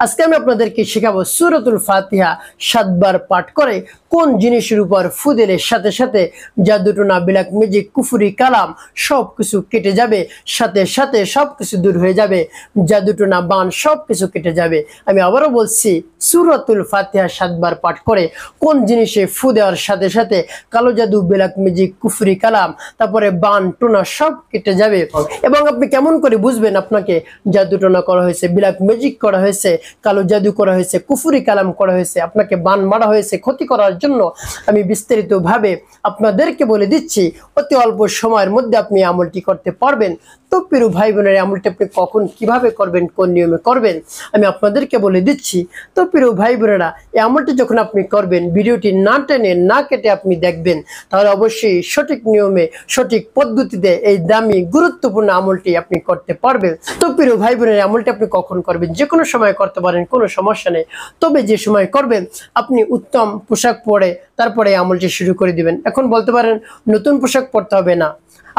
আজকে আমি আপনাদেরকে শেখাবো সূরাতুল ফাতিহা 7 বার পাঠ করে কোন জিনিসের উপর ফু দিলে সাথে সাথে জাদুটোনা ব্ল্যাক ম্যাজিক কুফরি কালাম সবকিছু কেটে যাবে, সাথে সাথে সবকিছু দূর হয়ে যাবে, জাদুটোনা বান সবকিছু কেটে যাবে। আমি আবারও বলছি, সূরাতুল ফাতিহা 7 বার পাঠ করে কোন জিনিসে ফু দেওয়ার সাথে সাথে কালো জাদু ব্ল্যাক ম্যাজিক কুফরি কালাম তারপরে বান টোনা সব কেটে যাবে। এবং আপনি কেমন করে বুঝবেন আপনাকে জাদুটোনা করা হয়েছে, ব্ল্যাক ম্যাজিক করা হয়েছে, কালো জাদু করা হয়েছে, কুফরি কালাম করা হয়েছে, আপনাকে বান মারা হয়েছে ক্ষতি করার জন্য? আমি বিস্তারিতভাবে আপনাদেরকে বলে দিচ্ছি। অতি অল্প সময়ের মধ্যে আপনি আমলটি করতে পারবেন। তো প্রিয় ভাই বোনের, আমলটি আপনি কখন কিভাবে করবেন, কোন নিয়মে করবেন আমি আপনাদেরকে বলে দিচ্ছি। তো প্রিয় ভাই বোনেরা, এই আমলটি যখন আপনি করবেন ভিডিওটি না টেনে না কেটে আপনি দেখবেন, তাহলে অবশ্যই সঠিক নিয়মে সঠিক পদ্ধতিতে এই দামি গুরুত্বপূর্ণ আমলটি আপনি করতে পারবেন। তো প্রিয় ভাই বোনের, আমলটি আপনি কখন করবেন? যে কোনো সময় করতে পারেন, কোনো সমস্যা নেই। তবে যে সময় করবেন আপনি উত্তম পোশাক পরে তারপরে আমলটি শুরু করে দিবেন। এখন বলতে পারেন নতুন পোশাক পরতে হবে না,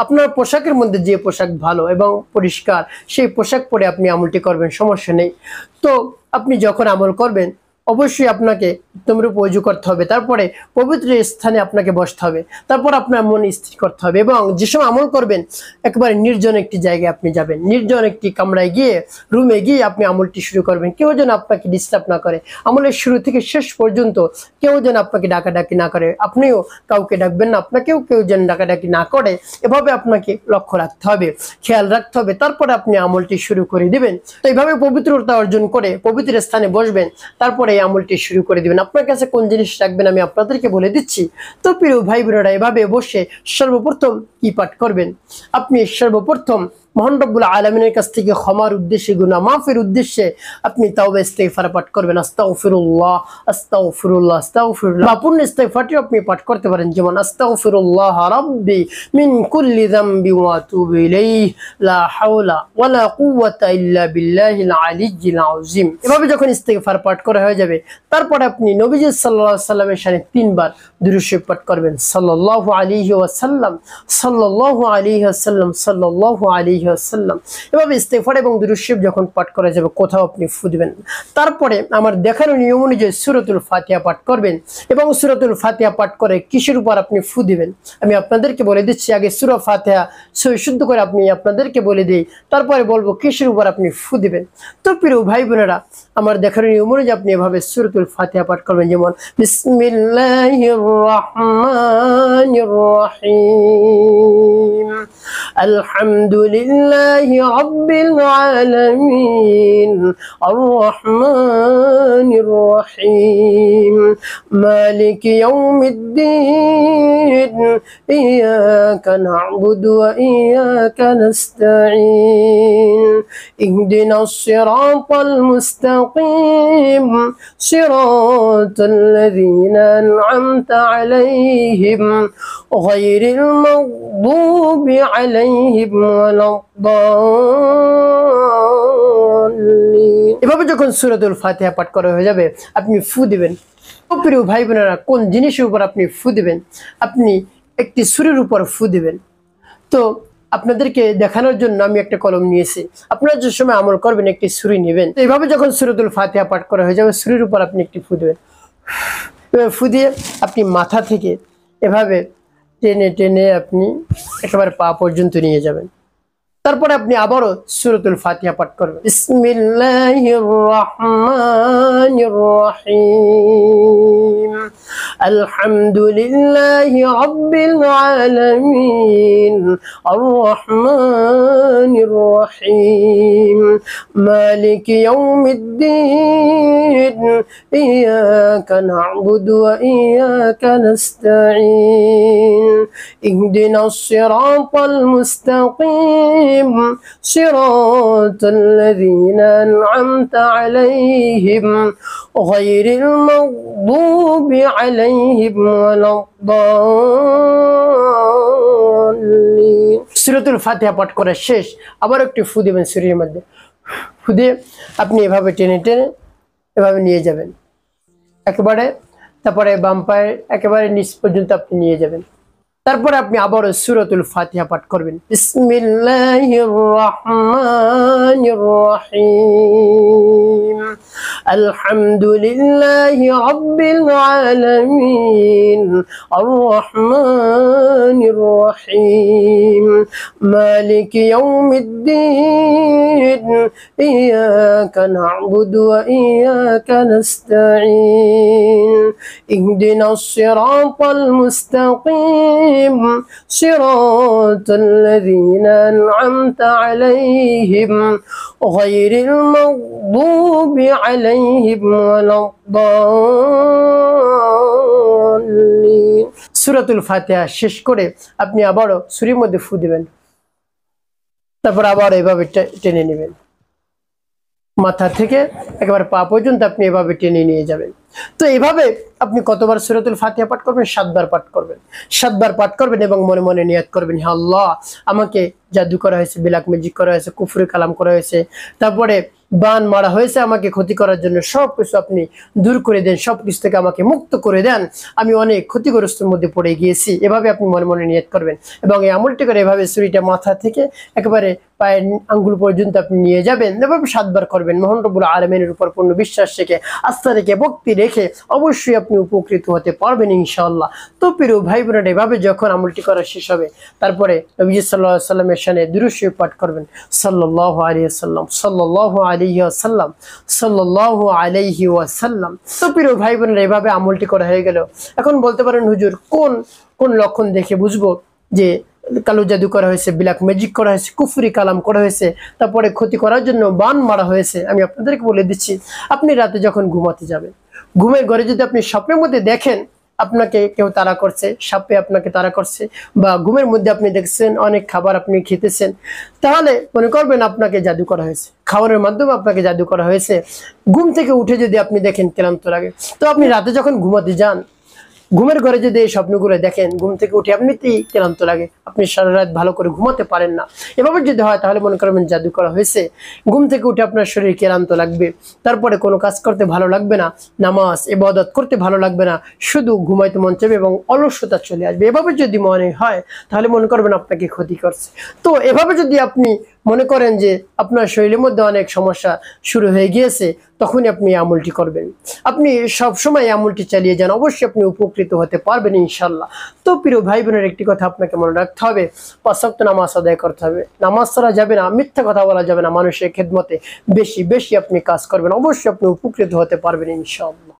আপনার পোশাকের মধ্যে যে পোশাক ভালো এবং পরিষ্কার সেই পোশাক পরে আপনি আমলটি করবেন, সমস্যা নেই। তো আপনি যখন আমল করবেন অবশ্যই আপনাকে উত্তম রূপে ওযু করতে হবে, তারপরে পবিত্র স্থানে আপনাকে বসতে হবে, তারপর আপনার মন স্থির করতে হবে। এবং যে সময় আমল করবেন একেবারে নির্জন একটি জায়গায় আপনি যাবেন, নির্জন একটি কামরায় গিয়ে রুমে গিয়ে আপনি আমলটি শুরু করবেন। কেউ যেন আপনাকে ডিস্টার্ব না করে, আমলের শুরু থেকে শেষ পর্যন্ত কেউ যেন আপনাকে ডাকাডাকি না করে, আপনিও কাউকে ডাকবেন না, আপনাকেও কেউ যেন ডাকাডাকি না করে। এভাবে আপনাকে লক্ষ্য রাখতে হবে, খেয়াল রাখতে হবে, তারপরে আপনি আমলটি শুরু করে দিবেন। তো এইভাবে পবিত্রতা অর্জন করে পবিত্র স্থানে বসবেন, তারপরে এই আমলটি শুরু করে দিবেন। আপনার কাছে কোন জিনিস রাখবেন আমি আপনাদেরকে বলে দিচ্ছি। তো প্রিয় ভাই বোনেরা, এভাবে বসে সর্বপ্রথম কি পাঠ করবেন? আপনি সর্বপ্রথম মহান রব্বুল আলামিনের কাছ থেকে ক্ষমার উদ্দেশ্যে, গুনাহ মাফের উদ্দেশ্যে আপনি তাওবা ইস্তিগফার পাঠ করবেন। আস্তাগফিরুল্লাহ আস্তাগফিরুল্লাহ আস্তাগফিরুল্লাহ। পূর্ণ ইস্তিগফারটি আপনি পাঠ করতে পারেন, যেমন আস্তাগফিরুল্লাহ রাব্বি মিন কুল্লি যামবি ওয়া আতুবু ইলাইহি লা হাওলা ওয়ালা কুওয়াতা ইল্লা বিল্লাহিল আলিয়্যিল আযীম। এভাবে যখন ইস্তিগফার পাঠ করা হয়ে যাবে, তারপরে আপনি নবীজি সাল্লাল্লাহু আলাইহি ওয়াসাল্লামের শানে 3 বার দুরূদ শরীফ পাঠ করবেন। সাল্লাল্লাহু আলাইহি ওয়াসাল্লাম সাল্লাল্লাহু আলাইহি ওয়াসাল্লাম সাল্লাল্লাহু আলাইহি ওয়াসাল্লাম। এভাবে ইস্তিগফার এবং দুরূদ শরীফ যখন পাঠ করা যাবে কোথাও আপনি ফু দিবেন। তারপরে আমার দেখানো নিয়ম অনুযায়ী সূরাতুল ফাতিহা পাঠ করবেন। এবং সূরাতুল ফাতিহা পাঠ করে কিসের উপর আপনি ফু দিবেন আমি আপনাদেরকে বলে দিচ্ছি। আগে সূরা ফাতিহা শুদ্ধ করে আপনি আপনাদেরকে বলে দিই, তারপরে বলবো কিসের উপর আপনি ফু দিবেন। তো প্রিয় ভাই বোনেরা, আমার দেখানো নিয়ম অনুযায়ী আপনি এভাবে সূরাতুল ফাতিহা পাঠ করবেন, যেমন বিসমিল্লাহির রহমানির রহিম আলহামদুলিল্লাহি রাব্বিল আলামিন আর রহমানির রহিম মালিকি ইয়াউমিদ্দিন ইয়াকা না'বুদু ওয়া ইয়াকা নাস্তাঈন ইহদিনাস সিরাতাল মুস্তাকিম সিরাতাল লাযীনা আন'আমতা আলাইহিম গায়রিল মাগদুবি আলাইহিম ওয়ালাদ-দাল্লিন। এভাবে যখন সূরাতুল ফাতিহা পাঠ করা হয়ে যাবে আপনি ফু দিবেন। প্রিয় ভাই বোনেরা, কোন জিনিসের উপর আপনি ফু দিবেন? আপনি একটি ছুরির উপর ফু দিবেন। তো আপনাদেরকে দেখানোর জন্য আমি একটা কলম নিয়েছি, আপনারা যে সময় আমল করবেন একটি ছুরি নেবেন। তো এইভাবে যখন সূরাতুল ফাতিহা পাঠ করা হয়ে যাবে ছুরির উপর আপনি একটি ফু দিবেন। ফু দিয়ে আপনি মাথা থেকে এভাবে টেনে টেনে আপনি একেবারে পা পর্যন্ত নিয়ে যাবেন। তারপরে আপনি আবারও সূরাতুল ফাতিহা পাঠ করবেন। বিসমিল্লাহির রহমানির রহিম আলহামদুলিল্লাহি রাব্বিল আলামিন আর রহমানির রহিম মালিকি ইয়াউমিদ্দিন ইয়াকা না'বুদু ওয়া ইয়াকা নাস্তাঈন ইহদিনাস সিরাতাল মুস্তাকিম صراط الذين أنعمت عليهم غير المغضوب عليهم ولا الضالين। সূরাতুল ফাতিহা পাঠ করা শেষ, আবার একটু ফু দিবেন শরীরের মধ্যে। ফু দিয়ে আপনি এভাবে টেনে টেনে এভাবে নিয়ে যাবেন একেবারে, তারপরে বাম পায়ের একেবারে নিচ পর্যন্ত আপনি নিয়ে যাবেন। তারপরে আপনি আবারও সূরাতুল ফাতিহা পাঠ করবেন। বিসমিল্লাহির রহমানির রহিম আলহামদুলিল্লাহি রাব্বিল আলামিন আর রহমানির রহিম মালিকি ইয়াউমিদ্দিন ইয়াকা না'বুদু ওয়া ইয়াকা নাস্তাঈন ইহদিনাস সিরাতাল মুস্তাকিম সিরাতাল লাযীনা আন'আমতা আলাইহিম গায়রিল মাগদুবি আলাইহিম ওয়ালাদ-দাল্লিন। সূরাতুল ফাতিহা শেষ করে আপনি আবারও ছুরির মধ্যে ফু দিবেন, তারপর আবার এভাবে টেনে নেবেন, মাথা থেকে একেবারে পা পর্যন্ত আপনি এভাবে টেনে নিয়ে যাবেন। তো এভাবে আপনি কতবার সূরাতুল ফাতিহা পাঠ করবেন? 7 বার পাঠ করবেন। 7 বার পাঠ করবেন এবং মনে মনে নিয়াত করবেন, হে আল্লাহ, আমাকে জাদু করা হয়েছে, ব্ল্যাক ম্যাজিক করা হয়েছে, কুফরি কালাম করা হয়েছে, তারপরে বান মারা হয়েছে আমাকে ক্ষতি করার জন্য, সবকিছু আপনি দূর করে দেন, সবকিছু থেকে আমাকে মুক্ত করে দেন, আমি অনেক ক্ষতিগ্রস্তের মধ্যে পড়ে গিয়েছি। এভাবে আপনি মনে মনে নিয়াত করবেন এবং এই আমলটি করে এভাবে ছুরিটা মাথা থেকে একেবারে পায়ের আঙ্গুল পর্যন্ত আপনি নিয়ে যাবেন। এভাবে 7 বার করবেন। মহান রব্বুল আলামিনের উপর পূর্ণ বিশ্বাস রেখে, আস্থা রেখে, ভক্তি রেখে অবশ্যই আপনি উপকৃত হতে পারবেন ইনশাআল্লাহ। তো প্রিয় ভাই বোনেরা, এভাবে যখন আমলটি করা শেষ হবে, তারপরে নবী সাল্লাল্লাহু আলাইহি ওয়াসাল্লামের শানে দুরূদ শরীফ পাঠ করবেন, সাল্লাল্লাহু আলাইহি ওয়াসাল্লাম, সাল্লাল্লাহু আলাইহি ওয়াসাল্লাম, সাল্লাল্লাহু আলাইহি ওয়াসাল্লাম। তো প্রিয় ভাই বোনেরা, এভাবে আমলটি করা হয়ে গেল। এখন বলতে পারেন, হুজুর, কোন কোন লক্ষণ দেখে বুঝবো যে কালো জাদু করা হয়েছে, ব্ল্যাক ম্যাজিক করা হয়েছে, কুফরি কালাম করা হয়েছে, তারপরে ক্ষতি করার জন্য বান মারা হয়েছে? আমি আপনাদেরকে বলে দিচ্ছি, আপনি রাতে যখন ঘুমাতে যাবেন, ঘুমের ঘরে যদি আপনি স্বপ্নের মধ্যে দেখেন আপনাকে কেউ তাড়া করছে, সাপে আপনাকে তাড়া করছে, বা ঘুমের মধ্যে আপনি দেখছেন অনেক খাবার আপনি খেতেছেন, তাহলে মনে করবেন আপনাকে জাদু করা হয়েছে, খাবারের মাধ্যমে আপনাকে জাদু করা হয়েছে। ঘুম থেকে উঠে যদি আপনি দেখেন ক্লান্ত লাগে, তো আপনি রাতে যখন ঘুমাতে যান, ঘুমের ঘরে যদি এই স্বপ্নগুলো দেখেন, ঘুম থেকে উঠে এমনিতেই ক্লান্ত লাগে, আপনি সারা রাত ভালো করে ঘুমাতে পারেন না, এভাবে যদি হয় তাহলে মনে করবেন জাদু করা হয়েছে। ঘুম থেকে উঠে আপনার শরীর ক্লান্ত লাগবে, তারপরে কোনো কাজ করতে ভালো লাগবে না, নামাজ ইবাদত করতে ভালো লাগবে না, শুধু ঘুমাইতে মন চাইবে এবং অলসতা চলে আসবে। এভাবে যদি মনে হয় তাহলে মনে করবেন আপনাকে ক্ষতি করছে। তো এভাবে যদি আপনি মনে করেন যে আপনার শরীরের মধ্যে অনেক সমস্যা শুরু হয়ে গিয়েছে, তখনই আপনি আমলটি করবেন। আপনি সবসময় আমলটি চালিয়ে যান, অবশ্যই আপনি উপকৃত হতে পারবেন ইনশাল্লাহ। তো প্রিয় ভাই বোনের, একটি কথা আপনাকে মনে রাখতে হবে, 5 ওয়াক্ত নামাজ আদায় করতে হবে, নামাজ ছাড়া যাবে না, মিথ্যা কথা বলা যাবে না, মানুষের খেদমতে বেশি বেশি আপনি কাজ করবেন, অবশ্যই আপনি উপকৃত হতে পারবেন ইনশাআল্লাহ।